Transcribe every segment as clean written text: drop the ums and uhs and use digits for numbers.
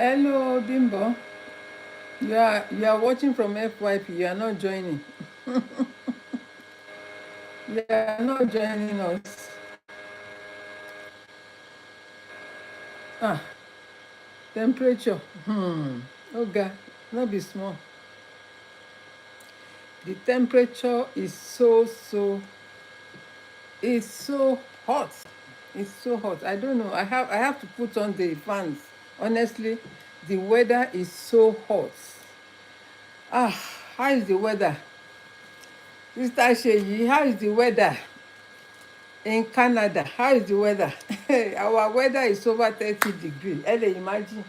Hello, Bimbo. You are watching from FYP. You are not joining. You are not joining us. Ah, temperature. Oh God, not be small. The temperature is it's so hot. It's so hot. I don't know. I have to put on the fans. Honestly, the weather is so hot. Ah, how is the weather? Sister Sheyi, how is the weather? In Canada, how is the weather? Our weather is over 30 degrees. Imagine.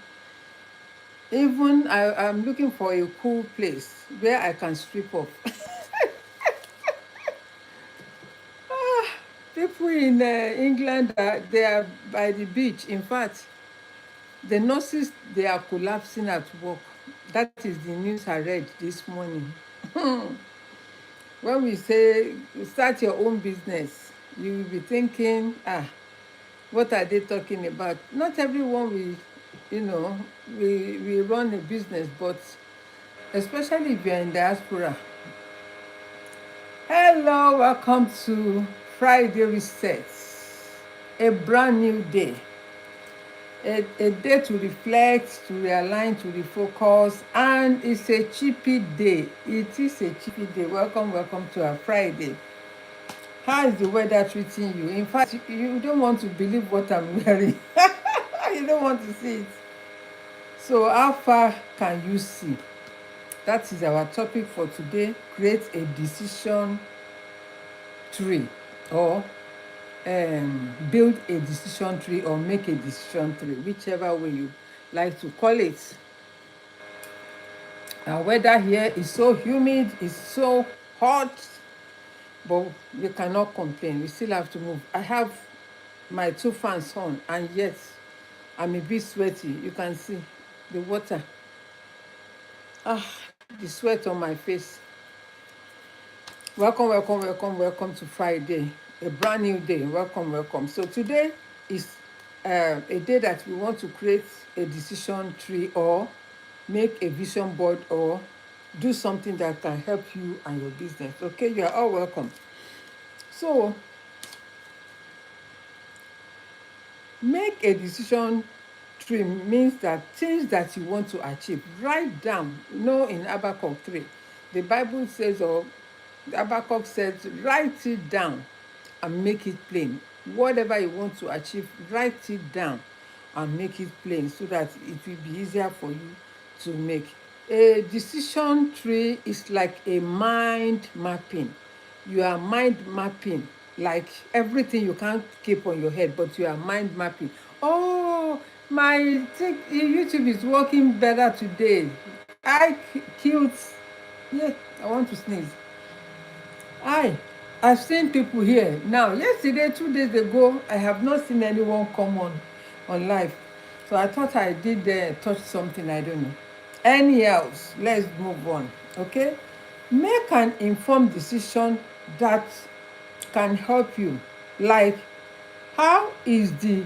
Even I'm looking for a cool place where I can strip off. People in England, they are by the beach. In fact, the nurses, they are collapsing at work. That is the news I read this morning. When we say start your own business, you will be thinking, what are they talking about? Not everyone will, we run a business, but especially if you're in diaspora. Hello, welcome to Friday Reset, a brand new day, a day to reflect, to realign, to refocus, and it's a chippy day. It is a chippy day. Welcome to our Friday. How is the weather treating you? In fact, you don't want to believe what I'm wearing. You don't want to see it. So how far can you see? That is our topic for today. Create a decision tree, or build a decision tree, or make a decision tree, whichever way you like to call it. Our weather here is so humid, it's so hot, but we cannot complain. We still have to move. I have my two fans on, and yet I'm a bit sweaty. You can see the water. The sweat on my face. Welcome to Friday, a brand new day. Welcome. So today is a day that we want to create a decision tree, or make a vision board, or do something that can help you and your business. Okay, you are all welcome. So make a decision tree means that things that you want to achieve, write down. In Habakkuk 3, the Bible says, or Habakkuk says, write it down and make it plain. Whatever you want to achieve, write it down and make it plain, so that it will be easier for you to make. A decision tree is like a mind mapping. You are mind mapping, like everything you can't keep on your head, but you are mind mapping. Oh, my YouTube is working better today. I killed. Yeah, I want to sneeze. I've seen people here now. Yesterday, 2 days ago, I have not seen anyone come on live. So I thought I did touch something, I don't know. Anyhow, let's move on. Okay? Make an informed decision that can help you. Like, how is the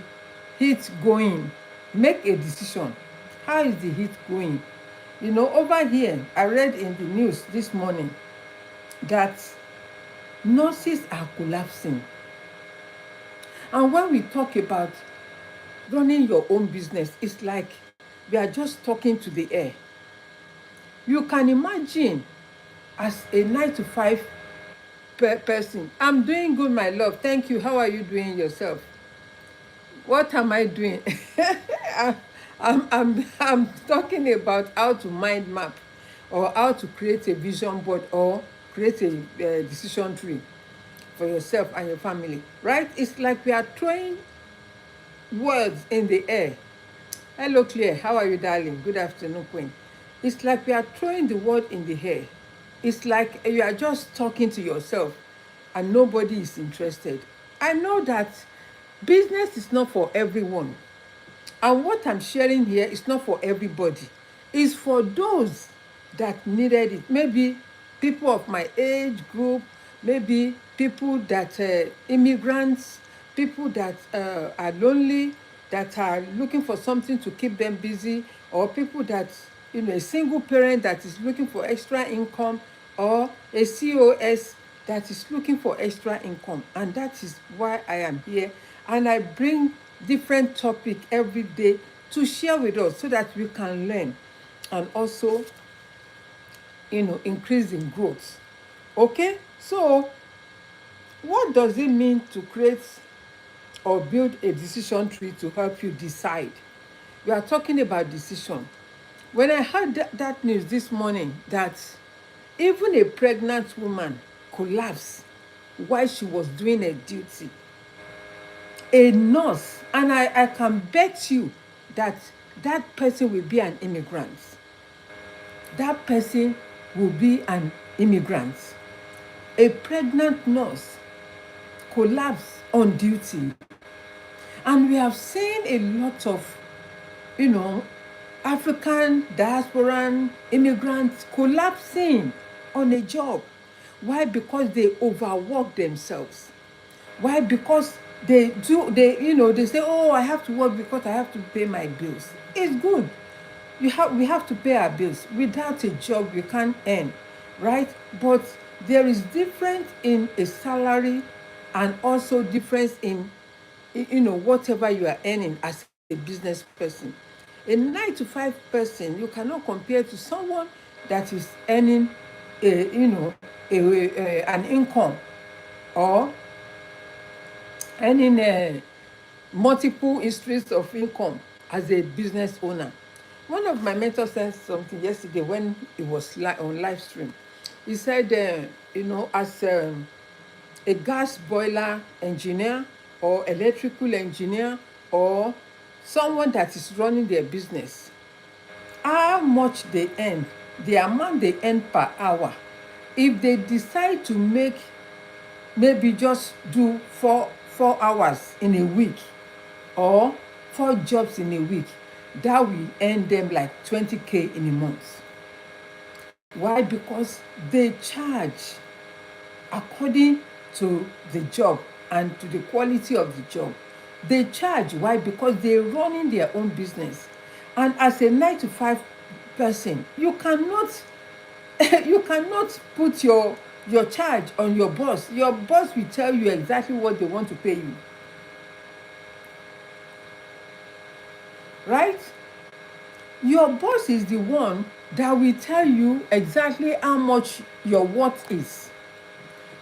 heat going? Make a decision. How is the heat going? Over here, I read in the news this morning that nurses are collapsing. And when we talk about running your own business, it's like we are just talking to the air. You can imagine, as a 9 to 5 person, I'm doing good, my love. Thank you. How are you doing yourself? What am I doing? I'm talking about how to mind map, or how to create a vision board, or create a decision tree for yourself and your family, right? It's like we are throwing words in the air. Hello, Claire. How are you, darling? Good afternoon, Queen. It's like we are throwing the word in the air. It's like you are just talking to yourself and nobody is interested. I know that business is not for everyone. And what I'm sharing here is not for everybody. It's for those that needed it. Maybe people of my age group, maybe people that immigrants, people that are lonely, that are looking for something to keep them busy, or people that, a single parent that is looking for extra income, or a COS that is looking for extra income. And that is why I am here, and I bring different topic every day to share with us so that we can learn and also, increase in growth. Okay, so what does it mean to create or build a decision tree to help you decide? We are talking about decision. When I heard that news this morning, that even a pregnant woman collapsed while she was doing a duty, a nurse, and I can bet you that that person will be an immigrant. That person will be an immigrant. A pregnant nurse collapsed on duty. And we have seen a lot of, you know, African diasporan immigrants collapsing on a job. Why? Because they overwork themselves. Why? Because they say, oh, I have to work because I have to pay my bills. It's good. We have to pay our bills. Without a job, we can't earn, right? But there is difference in a salary, and also difference in, whatever you are earning as a business person. A 9 to 5 person, you cannot compare to someone that is earning a, an income, or earning multiple streams of income as a business owner. One of my mentors said something yesterday when it was on live stream. He said, as a gas boiler engineer, or electrical engineer, or someone that is running their business, how much they earn, the amount they earn per hour, if they decide to make, maybe just do four hours in a week, or 4 jobs in a week, that will earn them like 20K in a month. Why? Because they charge according to the job and to the quality of the job. They charge. Why? Because they're running their own business. And as a 9 to 5 person, you cannot you cannot put your charge on your boss. Your boss will tell you exactly what they want to pay you. Right? Your boss is the one that will tell you exactly how much your worth is.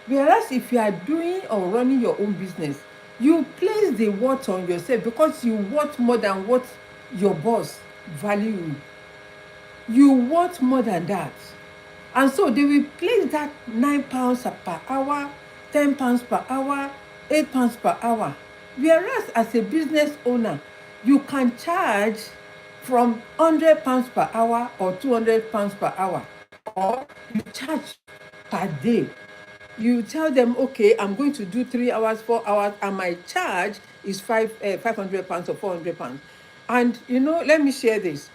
Whereas if you are doing or running your own business, you place the worth on yourself, because you worth more than what your boss value you. You worth more than that. And so they will place that £9 per hour, £10 per hour, £8 per hour. Whereas as a business owner, you can charge from £100 per hour or £200 per hour, or you charge per day. You tell them, okay, I'm going to do 3 hours, 4 hours, and my charge is £500 or £400. And let me share this.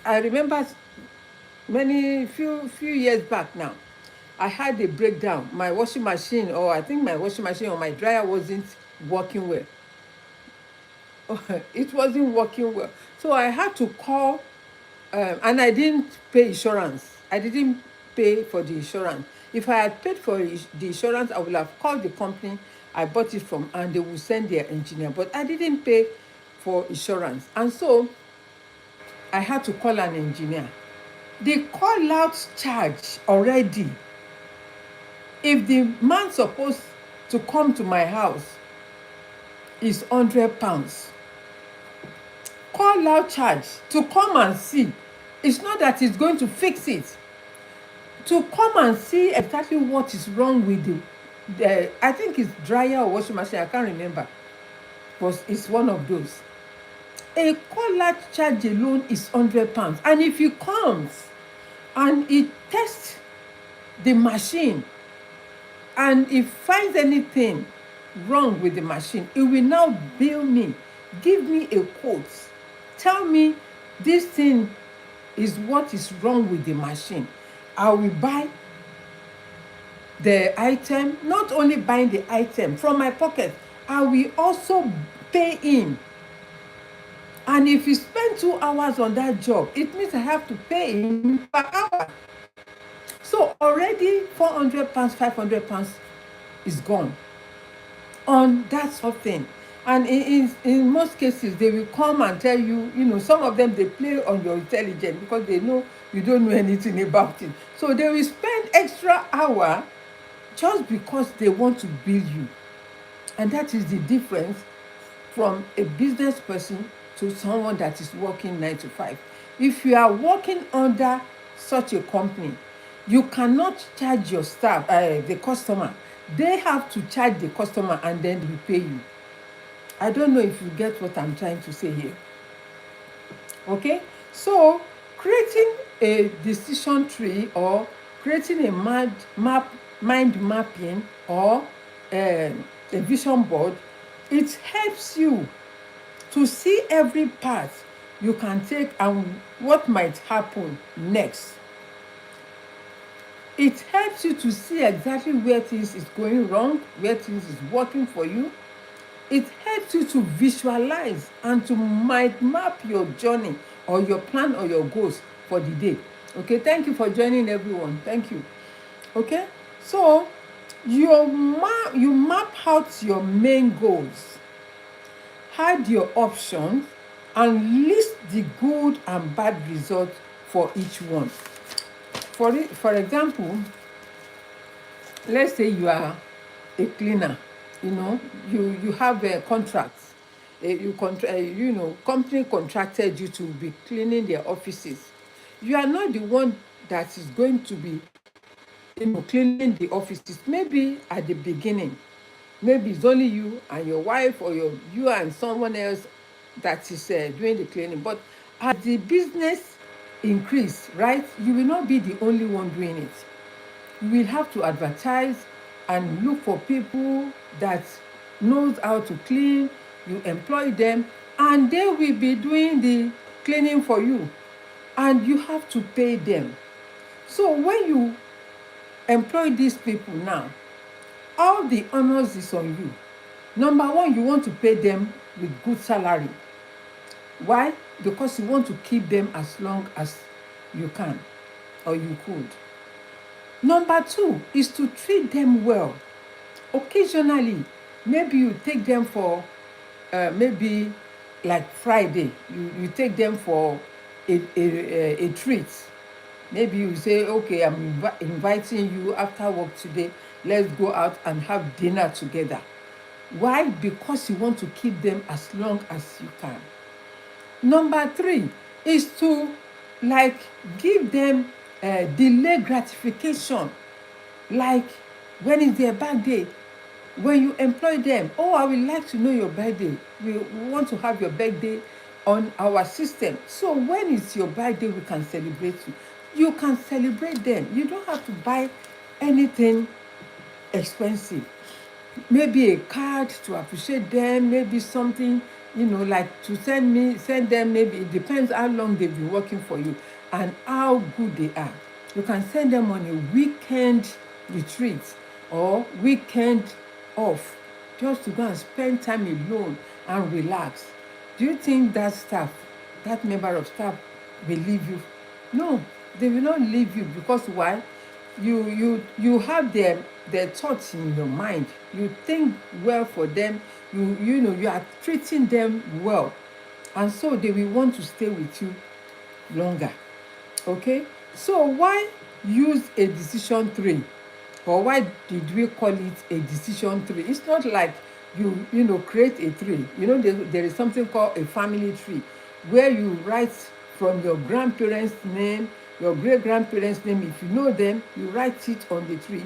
I remember few years back now, I had a breakdown. My washing machine, or I think my washing machine or my dryer wasn't working well. It wasn't working well. So I had to call, and I didn't pay insurance. I didn't pay for the insurance. If I had paid for the insurance, I would have called the company I bought it from, and they would send their engineer. But I didn't pay for insurance. And so I had to call an engineer. The call out charge already, if the man supposed to come to my house, is £100. Call out charge to come and see. It's not that it's going to fix it. To come and see exactly what is wrong with the I think it's dryer or washing machine, I can't remember, but it's one of those. A call out charge alone is £100. And if he comes and he tests the machine, and if finds anything wrong with the machine, it will now bill me, give me a quote, tell me this thing is what is wrong with the machine. I will buy the item. Not only buying the item from my pocket, I will also pay him. And if you spend 2 hours on that job, it means I have to pay him per hour. So already £400, £500 is gone on that sort of thing. And in most cases, they will come and tell you, some of them, they play on your intelligence because they know you don't know anything about it. So they will spend extra hour just because they want to bill you. And that is the difference from a business person to someone that is working 9 to 5. If you are working under such a company, you cannot charge your staff, the customer. They have to charge the customer and then we pay you. I don't know if you get what I'm trying to say here. Okay? So, creating a decision tree or creating a mind mapping or a vision board, it helps you to see every path you can take and what might happen next. It helps you to see exactly where things is going wrong, where things is working for you. It helps you to visualize and to mind map your journey or your plan or your goals for the day. Okay, thank you for joining, everyone. Thank you. Okay, so you map out your main goals, hide your options, and list the good and bad results for each one. For example, let's say you are a cleaner, you have a contract, company contracted you to be cleaning their offices. You are not the one that is going to be cleaning the offices. Maybe at the beginning, maybe it's only you and your wife, or you and someone else that is doing the cleaning. But as the business increase, right, you will not be the only one doing it. You will have to advertise and look for people that knows how to clean. You employ them and they will be doing the cleaning for you, and you have to pay them. So when you employ these people now, all the honors is on you. Number one, you want to pay them with good salary. Why? Because you want to keep them as long as you can or you could. Number two is to treat them well. Occasionally, maybe you take them for maybe like Friday, you take them for a treat. Maybe you say, okay, I'm inviting you after work today. Let's go out and have dinner together. Why? Because you want to keep them as long as you can. Number three is to give them delay gratification. Like when is their birthday, when you employ them, oh, I would like to know your birthday. We want to have your birthday on our system. So when it's your birthday, we can celebrate you. You can celebrate them. You don't have to buy anything expensive. Maybe a card to appreciate them, maybe something, like to send them, maybe it depends how long they've been working for you and how good they are. You can send them on a weekend retreat or weekend off, just to go and spend time alone and relax. Do you think that member of staff will leave you? No, they will not leave you. Because why? You have their thoughts in your mind. You think well for them. You are treating them well, and so they will want to stay with you longer. Okay, so why use a decision tree, or why did we call it a decision tree? It's not like you create a tree. There is something called a family tree, where you write from your grandparents' name, your great grandparents' name. If you know them, you write it on the tree.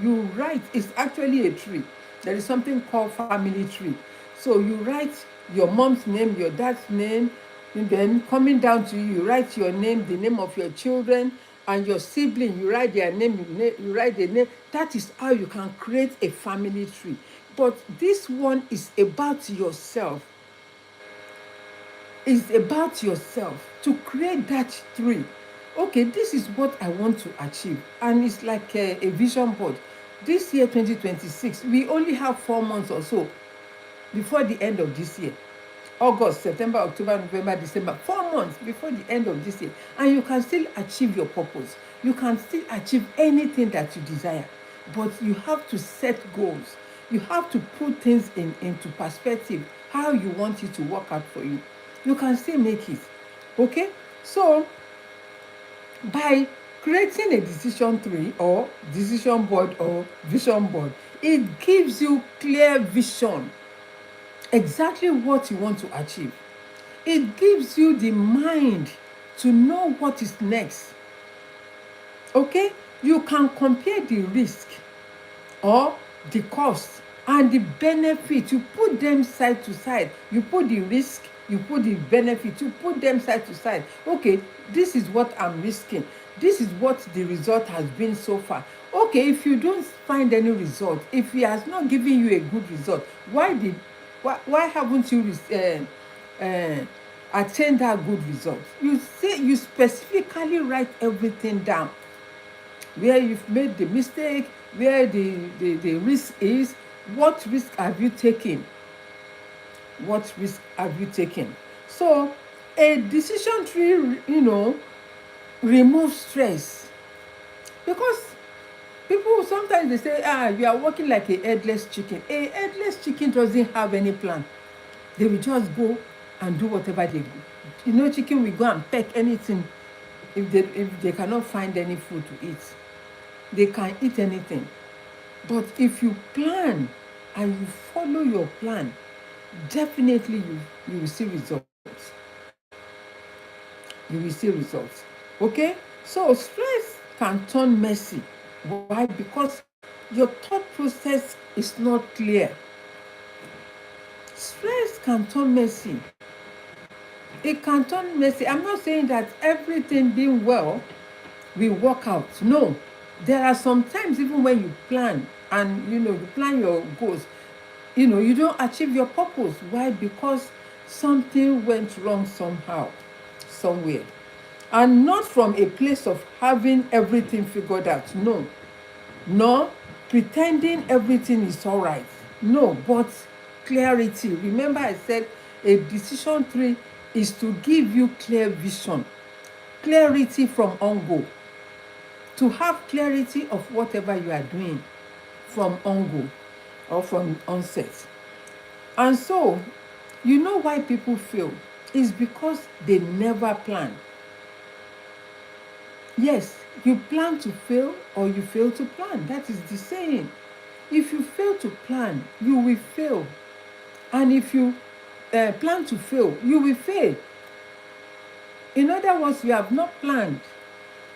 It's actually a tree. There is something called family tree. So you write your mom's name, your dad's name, and then coming down to you write your name, the name of your children, and your sibling, you write their name, you write the name. That is how you can create a family tree. But this one is about yourself. It's about yourself to create that tree. Okay, this is what I want to achieve. And it's like a vision board. This year, 2026, we only have 4 months or so before the end of this year. August, September, October, November, December, 4 months before the end of this year, and you can still achieve your purpose. You can still achieve anything that you desire, but you have to set goals. You have to put things into perspective, how you want it to work out for you. You can still make it. Okay? So, by creating a decision tree or decision board or vision board, it gives you clear vision, exactly what you want to achieve. It gives you the mind to know what is next. Okay? You can compare the risk or the cost and the benefit. You put them side to side. You put the risk, you put the benefit, you put them side to side. Okay, this is what I'm risking. This is what the result has been so far. Okay, if you don't find any result, if he has not given you a good result, why haven't you attained that good result? You specifically write everything down, where you've made the mistake, where the risk is, what risk have you taken? What risk have you taken? So a decision tree, removes stress, because people sometimes they say, you are working like a headless chicken. A headless chicken doesn't have any plan. They will just go and do whatever they do. Chicken will go and peck anything if they cannot find any food to eat. They can eat anything. But if you plan and you follow your plan, definitely you will see results. You will see results. Okay? So stress can turn messy. Why? Because your thought process is not clear. Stress can turn messy. It can turn messy. I'm not saying that everything being well will work out. No. There are some times even when you plan and you plan your goals, you don't achieve your purpose. Why? Because something went wrong somehow, somewhere. And not from a place of having everything figured out. No. No, pretending everything is all right. No, but clarity. Remember I said a decision tree is to give you clear vision, clarity from on-go, to have clarity of whatever you are doing from on-go or from onset. And so, you know why people fail? It's because they never plan. Yes, you plan to fail or you fail to plan. That is the saying. If you fail to plan, you will fail. And if you plan to fail, you will fail. In other words, you have not planned,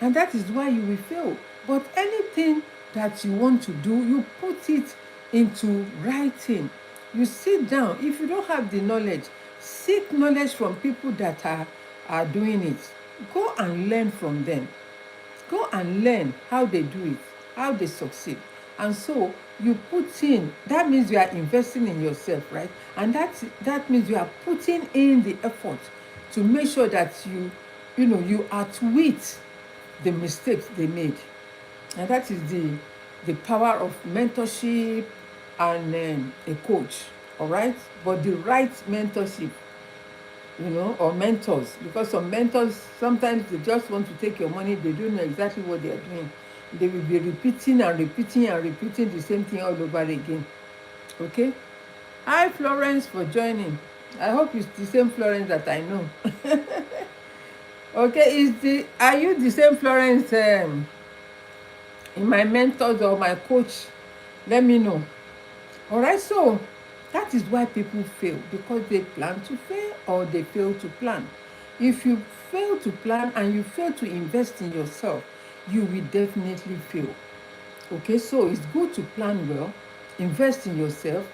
and that is why you will fail. But anything that you want to do, you put it into writing. You sit down. If you don't have the knowledge, seek knowledge from people that are doing it. Go and learn from them. Go and learn how they do it, how they succeed. And so you put in, that means you are investing in yourself, right? And that means you are putting in the effort to make sure that you outwit the mistakes they made. And that is the power of mentorship and a coach, all right? But the right mentorship, or mentors, because some mentors, sometimes they just want to take your money. They don't know exactly what they are doing. They will be repeating and repeating and repeating the same thing all over again. Okay? Hi, Florence, for joining. I hope it's the same Florence that I know. Okay, are you the same Florence in my mentors or my coach? Let me know. All right, so that is why people fail, because they plan to fail or they fail to plan. If you fail to plan and you fail to invest in yourself, you will definitely fail. Okay, so it's good to plan well, invest in yourself,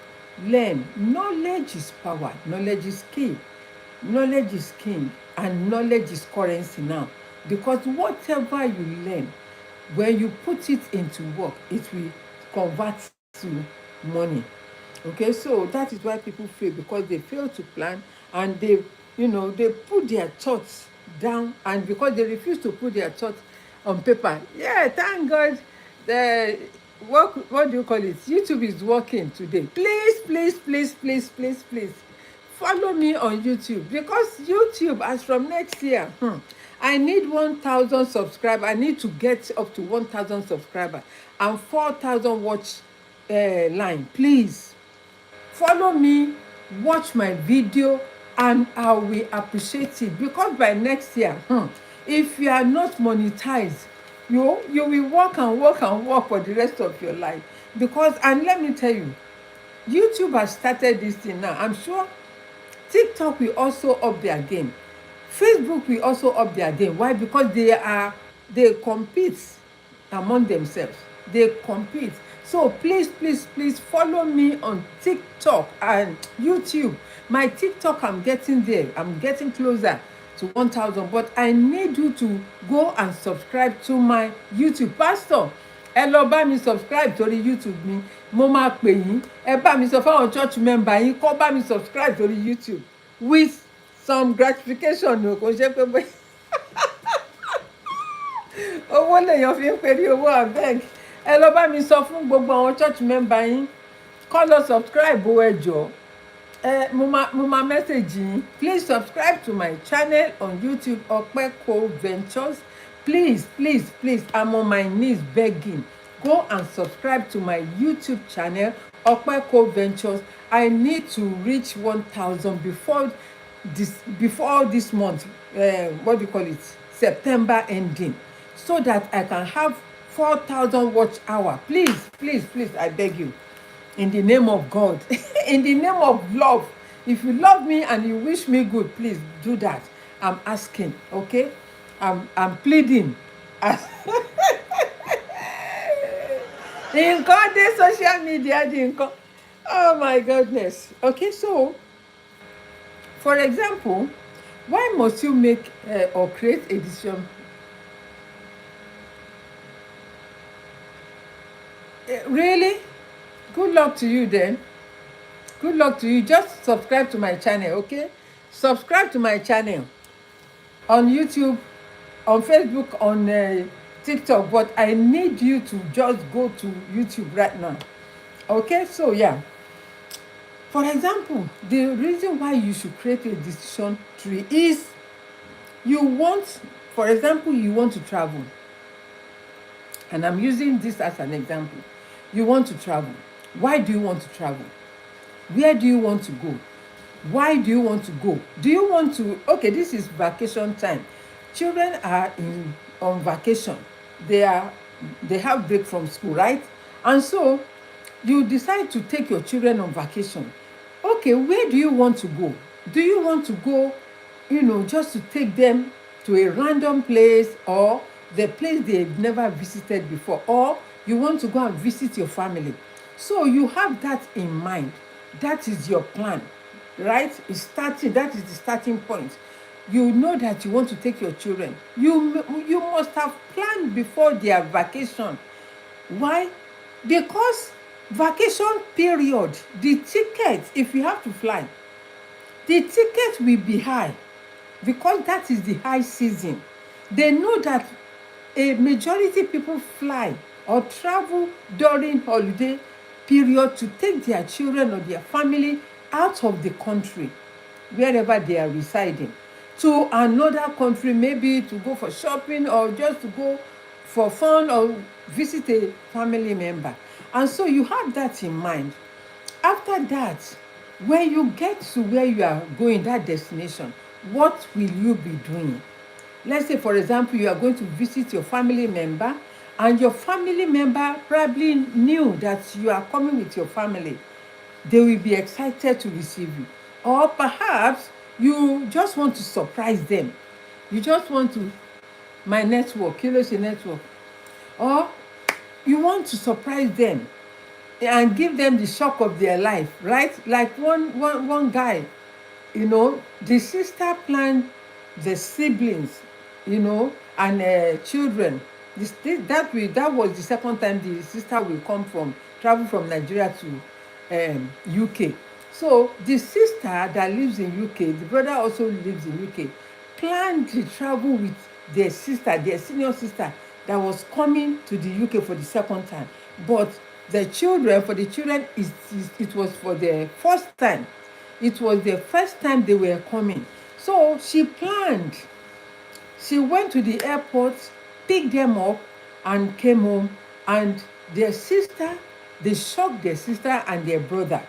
learn. Knowledge is power. Knowledge is key. Knowledge is king, and knowledge is currency now. Because whatever you learn, when you put it into work, it will convert to money. Okay, so that is why people fail, because they fail to plan, and they put their thoughts down, and because they refuse to put their thoughts on paper. Yeah, thank God. The what do you call it? YouTube is working today. Please, please, please, please, please, please follow me on YouTube, because YouTube, as from next year, I need 1,000 subscribers. I need to get up to 1,000 subscribers and 4,000 watch line. Please follow me, watch my video, and I will appreciate it, because by next year, if you are not monetized, you will work and work and work for the rest of your life. Because, and let me tell you, YouTube has started this thing now. I'm sure TikTok will also up their game. Facebook will also up their game. Why? Because they compete among themselves. They compete. So please, please, please follow me on TikTok and YouTube. My TikTok, I'm getting there. I'm getting closer to 1,000. But I need you to go and subscribe to my YouTube. Pastor, ẹ lọ bá mi subscribe torí YouTube mi. Mo máa pè yín. Ẹ bá mi sọ fáwọn church member yín kó bá mi subscribe torí YouTube with some gratification. O kò ṣe pé bóyá owó lèèyàn fi ń perí owó abeg. Ẹ lọ bá mi sọ fún gbogbo àwọn church member yín kó lọ subscribe o, ẹ jọ̀ọ́. Mo máa message yín. Please subscribe to my channel on YouTube, Opeolu Cole Ventures. Please, please, please, I'm on my knees begging. Go and subscribe to my YouTube channel, Opeolu Cole Ventures. I need to reach 1,000 before this month, what do you call it, September ending, so that I can have 4,000 watch hour. Please, please, please, I beg you, in the name of God, in the name of love. If you love me and you wish me good, please do that. I'm asking, okay? I'm pleading. In this social media, oh my goodness. Okay, so for example, why must you make or create a decision? Really? Good luck to you then. Good luck to you. Just subscribe to my channel, okay? Subscribe to my channel on YouTube, on Facebook, on TikTok. But I need you to just go to YouTube right now. Okay? So, yeah. For example, the reason why you should create a decision tree is you want, for example, you want to travel. And I'm using this as an example. You want to travel. Why do you want to travel? Where do you want to go? Why do you want to go? Do you want to, okay, this is vacation time. Children are on vacation. They have break from school, right? And so you decide to take your children on vacation. Okay, where do you want to go? Do you want to go, just to take them to a random place, or the place they've never visited before, or you want to go and visit your family? So you have that in mind. That is your plan, right? That is the starting point. You know that you want to take your children. You must have planned before their vacation. Why? Because vacation period, the ticket, if you have to fly, the ticket will be high, because that is the high season. They know that a majority people fly or travel during holiday period to take their children or their family out of the country, wherever they are residing, to another country, maybe to go for shopping or just to go for fun or visit a family member. And so you have that in mind. After that, when you get to where you are going, that destination, what will you be doing? Let's say, for example, you are going to visit your family member, and your family member probably knew that you are coming with your family. They will be excited to receive you. Or perhaps you just want to surprise them. You just want to, my network, Kiloshi network. Or you want to surprise them and give them the shock of their life, right? Like one guy, the sister planned the siblings, and children. That was the second time the sister will travel from Nigeria to UK. So the sister that lives in UK, the brother also lives in UK, planned to travel with their sister, their senior sister, that was coming to the UK for the second time. But for the children, it was for the first time. It was the first time they were coming. So she planned. She went to the airport, picked them up, and came home. And their sister, they shocked their sister and their brother.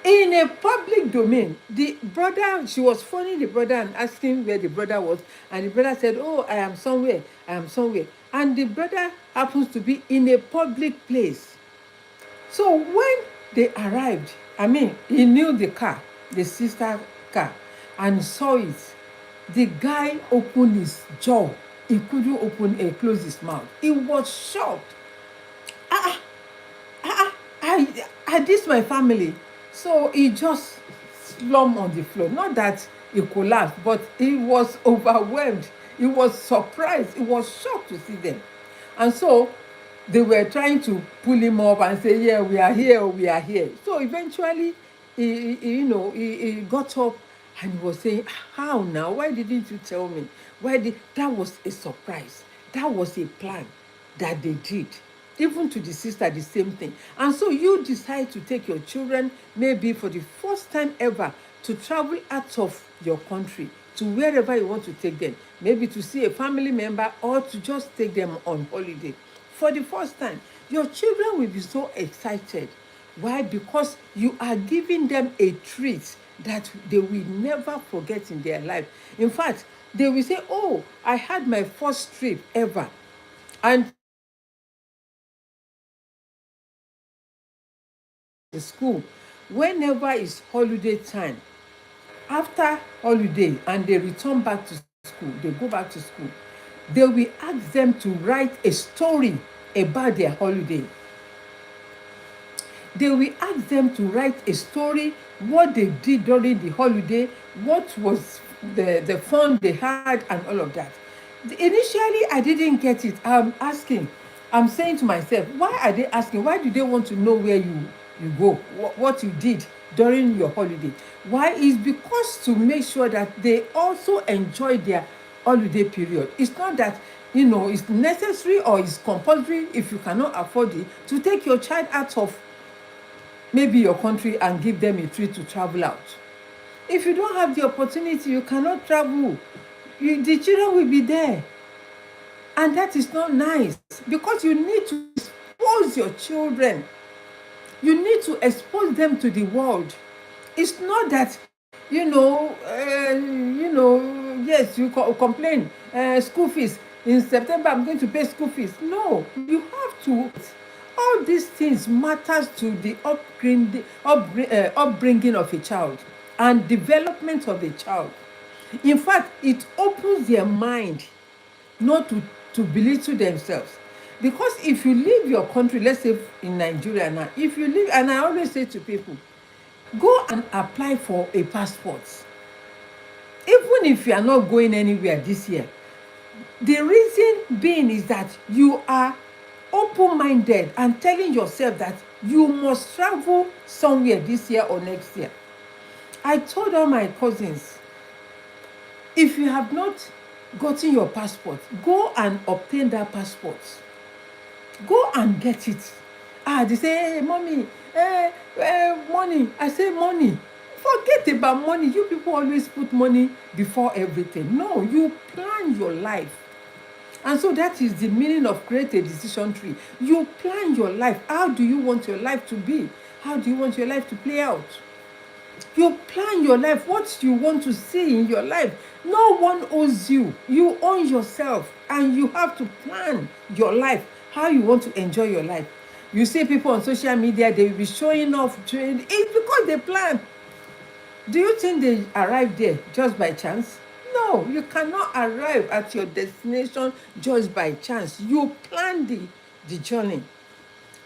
In a public domain, the brother, she was phoning the brother and asking where the brother was. And the brother said, "Oh, I am somewhere. I am somewhere." And the brother happens to be in a public place. So when they arrived, I mean, he knew the car, the sister car, and saw it. The guy opened his jaw. He couldn't close his mouth. He was shocked. Ah, ah, I this my family. So he just slumped on the floor. Not that he collapsed, but he was overwhelmed. He was surprised. He was shocked to see them. And so they were trying to pull him up and say, "Yeah, we are here, we are here." So eventually, he got up and he was saying, "How now? Why didn't you tell me? That was a surprise. That was a plan that they did." Even to the sister, the same thing. And so you decide to take your children, maybe for the first time ever, to travel out of your country to wherever you want to take them, maybe to see a family member or to just take them on holiday. For the first time, your children will be so excited. Why? Because you are giving them a treat that they will never forget in their life. In fact, they will say, "Oh, I had my first trip ever." And the school, whenever it's holiday time, after holiday and they return back to school, they go back to school, they will ask them to write a story about their holiday. They will ask them to write a story, what they did during the holiday, what was the fun they had, and all of that. Initially, I didn't get it. I'm saying to myself, why are they asking? Why do they want to know where you go, what you did during your holiday? Why? Is because to make sure that they also enjoy their holiday period. It's not that it's necessary or it's compulsory, if you cannot afford it, to take your child out of maybe your country and give them a treat to travel out. If you don't have the opportunity, you cannot travel. The children will be there. And that is not nice, because you need to expose your children. You need to expose them to the world. It's not that, yes, you complain, school fees. In September, I'm going to pay school fees. No, you have to. All these things matters to the upbringing of a child and development of a child. In fact, it opens their mind not to belittle themselves. Because if you leave your country, let's say in Nigeria now, if you leave, and I always say to people, go and apply for a passport. Even if you are not going anywhere this year, the reason being is that you are open-minded and telling yourself that you must travel somewhere this year or next year. I told all my cousins, if you have not gotten your passport, go and obtain that passport. Go and get it. They say, "Hey, mommy, money." I say, "Money. Forget about money. You people always put money before everything." No, you plan your life. And so that is the meaning of create a decision tree. You plan your life. How do you want your life to be? How do you want your life to play out? You plan your life, what you want to see in your life. No one owes you. You own yourself, and you have to plan your life, how you want to enjoy your life. You see people on social media, they will be showing off. It's because they plan. Do you think they arrive there just by chance? No, you cannot arrive at your destination just by chance. You plan the journey.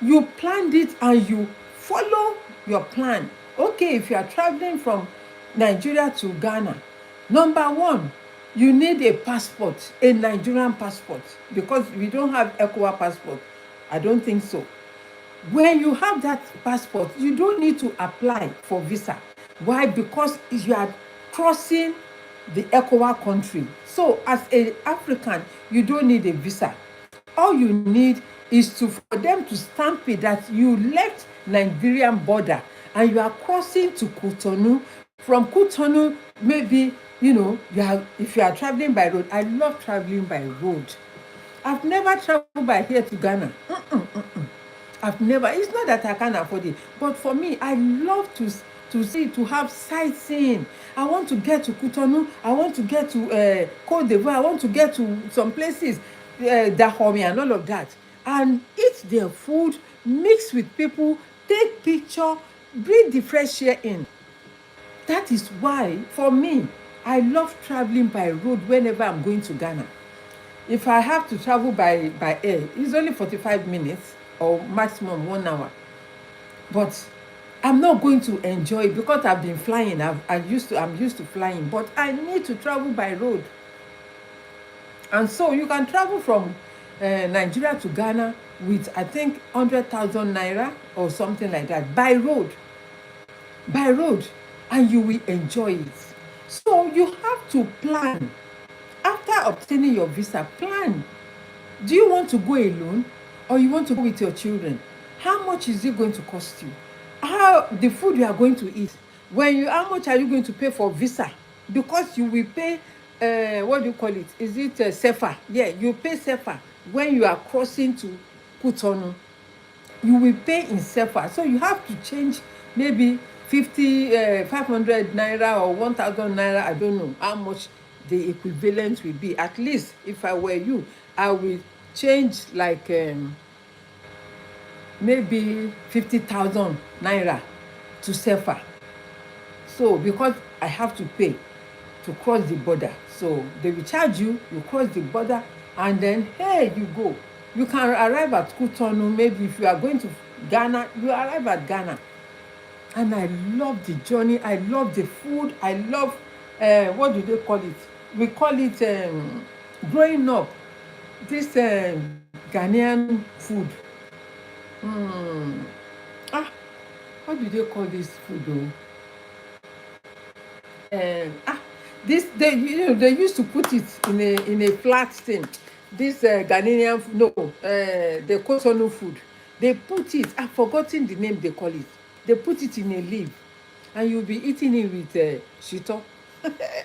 You planned it and you follow your plan. Okay, if you are traveling from Nigeria to Ghana, number one, you need a passport, a Nigerian passport, because we don't have ECOWAS passport. I don't think so. When you have that passport, you don't need to apply for visa. Why? Because you are crossing the ECOWAS country. So as an African, you don't need a visa. All you need is for them to stamp it that you left Nigerian border and you are crossing to Cotonou. From Cotonou, maybe, if you are traveling by road. I love traveling by road. I've never traveled by here to Ghana. I've never. It's not that I can't afford it, but for me, I love to see, to have sightseeing. I want to get to Cotonou. I want to get to Côte d'Ivoire. I want to get to some places, Dahomey and all of that, and eat their food, mix with people, take picture, breathe the fresh air in. That is why, for me, I love traveling by road whenever I'm going to Ghana. If I have to travel by air, it's only 45 minutes or maximum 1 hour. But I'm not going to enjoy it because I've been flying. I'm used to flying, but I need to travel by road. And so you can travel from Nigeria to Ghana with, I think, 100,000 naira or something like that by road. By road, and you will enjoy it. So you have to plan. After obtaining your visa, plan. Do you want to go alone or you want to go with your children? How much is it going to cost you? How the food you are going to eat? How much are you going to pay for visa? Because you will pay, what do you call it? Is it SEFA? Yeah, you pay SEFA when you are crossing to Cotonou. You will pay in SEFA. So you have to change maybe 500 naira or 1,000 naira. I don't know how much the equivalent will be. At least if I were you, I will change like maybe 50,000 naira to SEFA. So because I have to pay to cross the border, so they will charge you, you cross the border, and then hey, you go. You can arrive at Cotonou. Maybe if you are going to Ghana, you arrive at Ghana. And I love the journey. I love the food. I love, what do they call it? We call it, growing up, this Ghanaian food. Ah, what do they call this food though? This they used to put it in a flat thing. This Ghanaian, no, the Cotonou food. They put it. I've forgotten the name they call it. They put it in a leaf, and you'll be eating it with shito.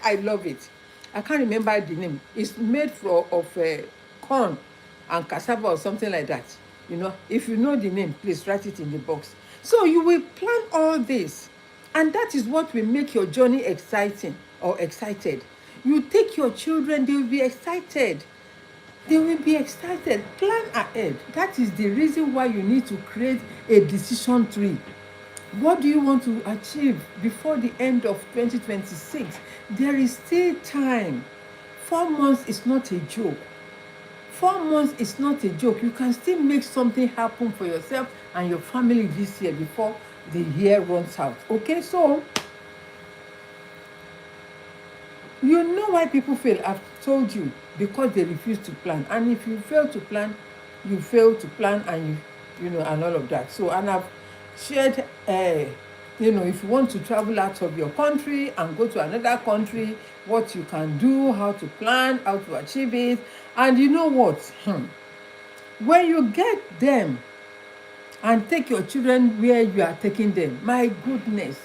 I love it. I can't remember the name. It's made of corn and cassava or something like that. If you know the name, please write it in the box. So you will plan all this, and that is what will make your journey exciting or excited. You take your children, they will be excited. They will be excited. Plan ahead. That is the reason why you need to create a decision tree. What do you want to achieve before the end of 2026? There is still time. 4 months is not a joke. 4 months is not a joke. You can still make something happen for yourself and your family this year before the year runs out. Okay, so you know why people fail. I've told you, because they refuse to plan. And if you fail to plan, you fail to plan, and and all of that. So, and I've shared, if you want to travel out of your country and go to another country, what you can do, how to plan, how to achieve it. And you know what? When you get them and take your children where you are taking them, my goodness,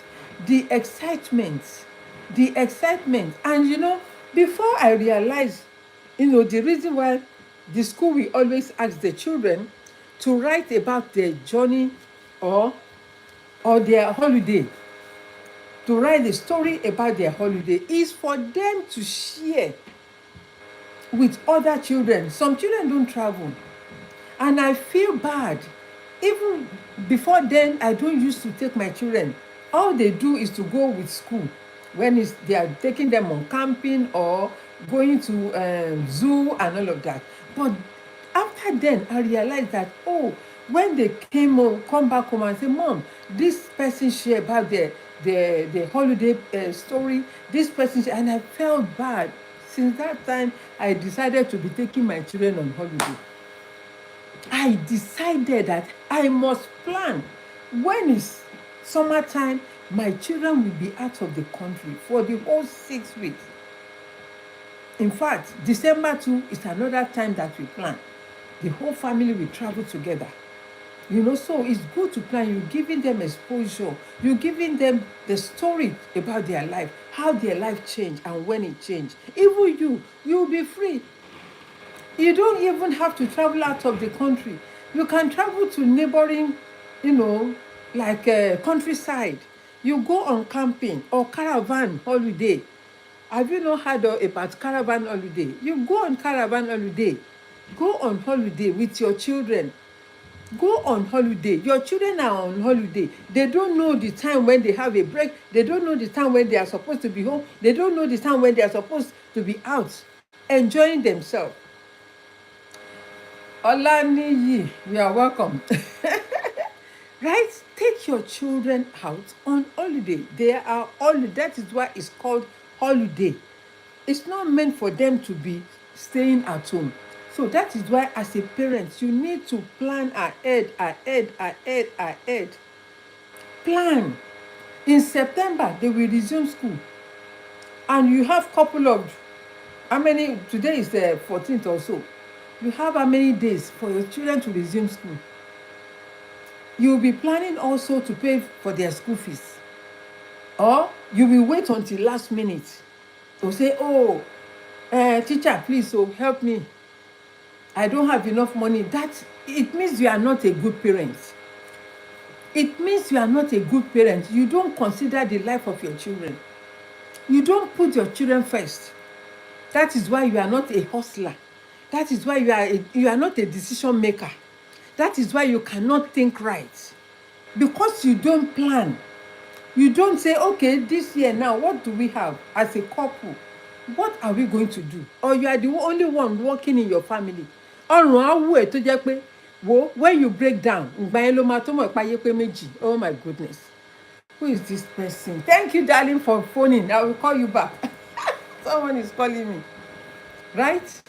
the excitement. And before I realized, the reason why the school will always ask the children to write about their journey or their holiday, to write the story about their holiday, is for them to share with other children. Some children don't travel, and I feel bad. Even before then, I don't used to take my children. All they do is to go with school when they are taking them on camping or going to zoo and all of that. But after then, I realized that, when they come back home and say, Mom, this person shared about the holiday story, this person shared, and I felt bad. Since that time, I decided to be taking my children on holiday. I decided that I must plan. When it's summertime, my children will be out of the country for the whole 6 weeks. In fact, December 2 is another time that we plan. The whole family will travel together. So it's good to plan. You're giving them exposure. You're giving them the story about their life, how their life changed and when it changed. Even you'll be free. You don't even have to travel out of the country. You can travel to neighboring, like countryside. You go on camping or caravan holiday. Have you not heard about caravan holiday? You go on caravan holiday. Go on holiday with your children. Go on holiday. Your children are on holiday. They don't know the time when they have a break. They don't know the time when they are supposed to be home. They don't know the time when they are supposed to be out enjoying themselves. Olaniyi, you are welcome. Right? Take your children out on holiday. They are holiday. That is why it's called holiday. It's not meant for them to be staying at home. So that is why as a parent, you need to plan ahead. Plan. In September, they will resume school. And you have couple of, how many, today is the 14th or so. You have how many days for your children to resume school? You will be planning also to pay for their school fees. Or you will wait until last minute to say, oh, teacher, please, help me. I don't have enough money. It means you are not a good parent. It means you are not a good parent. You don't consider the life of your children. You don't put your children first. That is why you are not a hustler. That is why you are not a decision maker. That is why you cannot think right. Because you don't plan. You don't say, okay, this year now, what do we have as a couple? What are we going to do? Or you are the only one working in your family. Ọrùn awu ẹ̀ tó jẹ́ pé when you break down, ìgbà yẹn ló máa tó mọ̀ ìpayé pé méjì. Oh my goodness. Who is this person? Thank you, darling, for phoning. I will call you back. Someone is calling me. Right?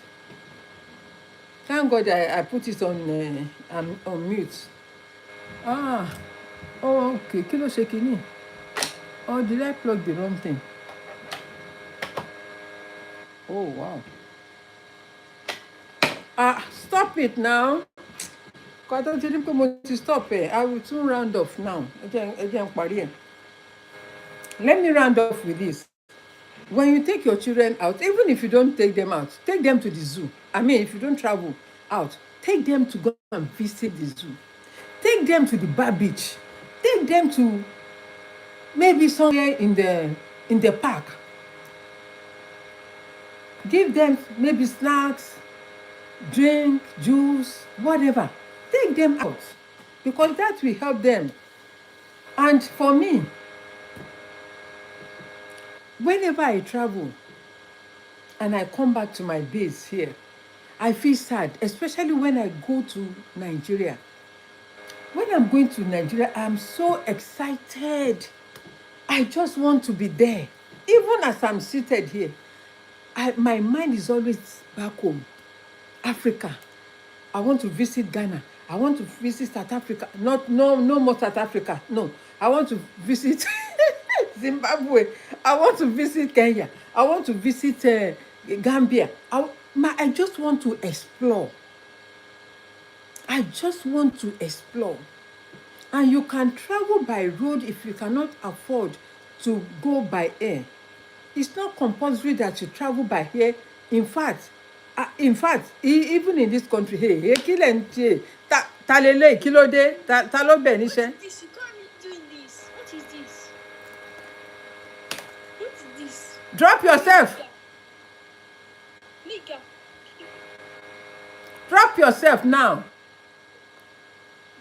Thank God I put it on mute. Oh, okay. Kí ló ṣe kíní? Or did I plug the wrong thing? Oh, wow. Stop it now. Kọ́tọ́ ti ní pé mo ti stop ẹ̀. I will soon round off now. Ẹ jẹ́ n parí ẹ̀. Let me round off with this. When you take your children out, even if you don't take them out, take them to the zoo. I mean, if you don't travel out, take them to go and visit the zoo. Take them to the bar beach. Take them to maybe somewhere in the park. Give them maybe snacks, drink, juice, whatever. Take them out because that will help them. And for me, whenever I travel and I come back to my base here, I feel sad, especially when I go to Nigeria. When I'm going to Nigeria, I'm so excited. I just want to be there. Even as I'm seated here, my mind is always back home, Africa. I want to visit Ghana. I want to visit South Africa. No more South Africa. No, I want to visit Zimbabwe. I want to visit Kenya. I want to visit Gambia. I just want to explore. I just want to explore. And you can travel by road if you cannot afford to go by air. It's not compulsory that you travel by air. In fact, even in this country, hey, kí lẹ̀ ń ṣe? Ta lélẹ̀ kí ló dé? Ta ló bẹ̀ níṣẹ́? What is this? You can't be doing this. What is this? What is this? Drop yourself. Liga. Drop yourself now.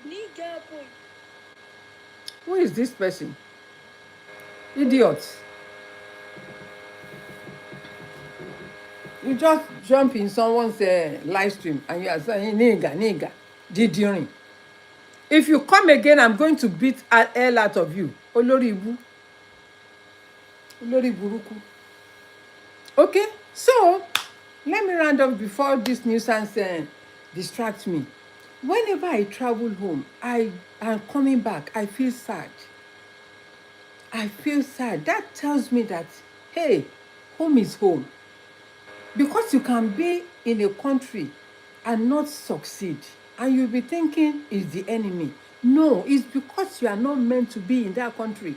Liga boy. Who is this person? Idiot. You just jump in someone's live stream and you are saying, nigga, didirin. If you come again, I'm going to beat hell out of you. Olórí ibu. Olórí burúkú. Okay, so let me round up before this nuisance distracts me. Whenever I travel home, I am coming back, I feel sad. I feel sad. That tells me that, hey, home is home. Because you can be in a country and not succeed. and you'll be thinking it's the enemy. No, it's because you are not meant to be in that country.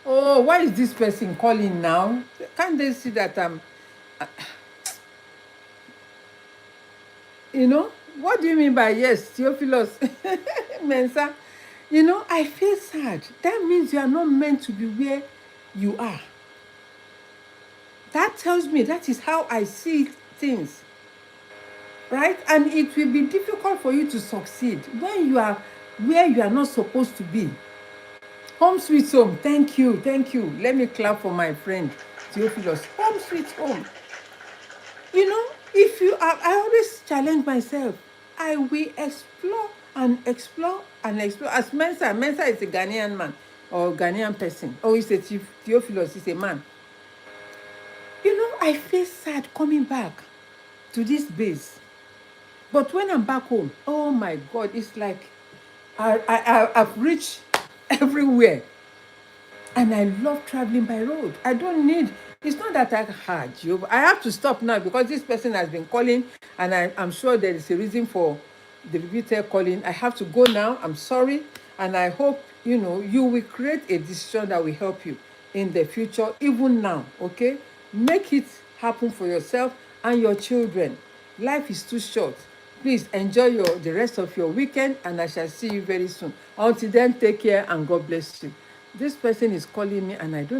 Oh, why is this person calling now? Can't they see that you know? What do you mean by yes, Theophilus Mensa? You know, I feel sad. That means you are not meant to be where you are. That tells me that is how I see things, right? And it will be difficult for you to succeed when you are where you are not supposed to be. Home sweet home. Thank you. Thank you. Let me clap for my friend Theophilus. Home sweet home. You know, if you are, I always challenge myself. I will explore and explore and explore. As Mensa is a Ghanaian man or Ghanaian person. Oh, he's a Theophilus, he's a man. You know, I feel sad coming back to this base. But when I'm back home, oh my God, it's like I've reached everywhere. And I love traveling by road. I don't need, it's not that I had you. I have to stop now because this person has been calling, and I'm sure there is a reason for the repeated calling. I have to go now. I'm sorry. And I hope, you will create a decision that will help you in the future, even now, okay? Make it happen for yourself and your children. Life is too short. Please enjoy the rest of your weekend, and I shall see you very soon. Until then, take care and God bless you. This person is calling me and I don't